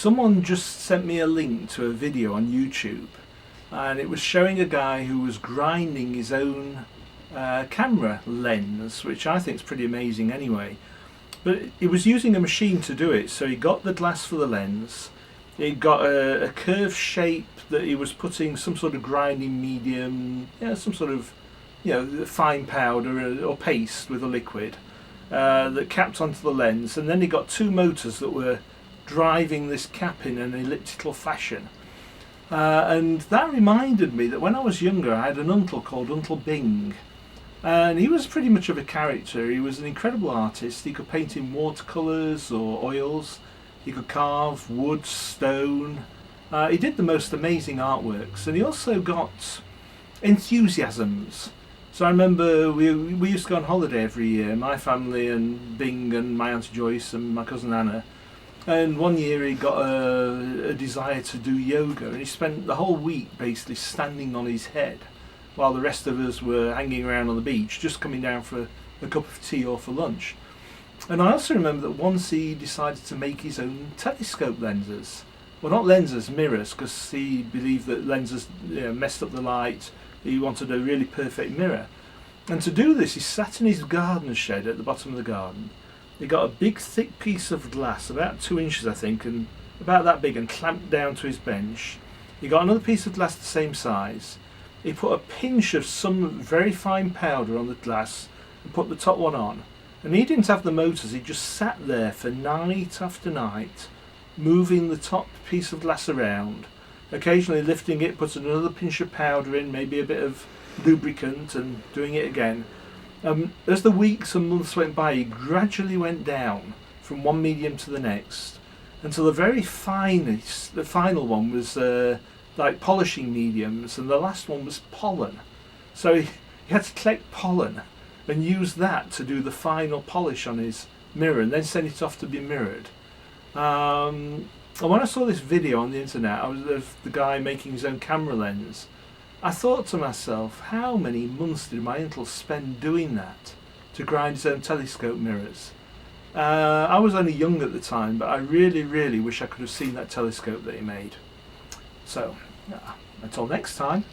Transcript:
someone just sent me a link to a video on YouTube, and it was showing a guy who was grinding his own camera lens, which I think is pretty amazing anyway. But he was using a machine to do it, so he got the glass for the lens, he got a curved shape that he was putting some sort of grinding medium, some sort of fine powder or paste with a liquid that capped onto the lens, and then he got two motors that were driving this cap in an elliptical fashion. And that reminded me that when I was younger I had an uncle called Uncle Bing, and he was pretty much of a character. He was an incredible artist. He could paint in watercolours or oils, he could carve wood, stone, he did the most amazing artworks, and he also got enthusiasms. So I remember we used to go on holiday every year, my family and Bing and my Auntie Joyce and my cousin Anna. And one year he got a desire to do yoga, and he spent the whole week basically standing on his head while the rest of us were hanging around on the beach, just coming down for a cup of tea or for lunch. And I also remember that once he decided to make his own telescope lenses. Well, not lenses, mirrors, because he believed that lenses messed up the light. He wanted a really perfect mirror. And to do this, he sat in his garden shed at the bottom of the garden. He got a big thick piece of glass, about 2 inches I think, and about that big, and clamped down to his bench. He got another piece of glass the same size. He put a pinch of some very fine powder on the glass and put the top one on. And he didn't have the motors, he just sat there for night after night, moving the top piece of glass around, occasionally lifting it, putting another pinch of powder in, maybe a bit of lubricant, and doing it again. As the weeks and months went by, he gradually went down from one medium to the next, until the very finest, the final one was like polishing mediums, and the last one was pollen. So he had to collect pollen and use that to do the final polish on his mirror, and then send it off to be mirrored. And when I saw this video on the internet of the guy making his own camera lens, I thought to myself, how many months did my uncle spend doing that to grind his own telescope mirrors? I was only young at the time, but I really, really wish I could have seen that telescope that he made. So, until next time.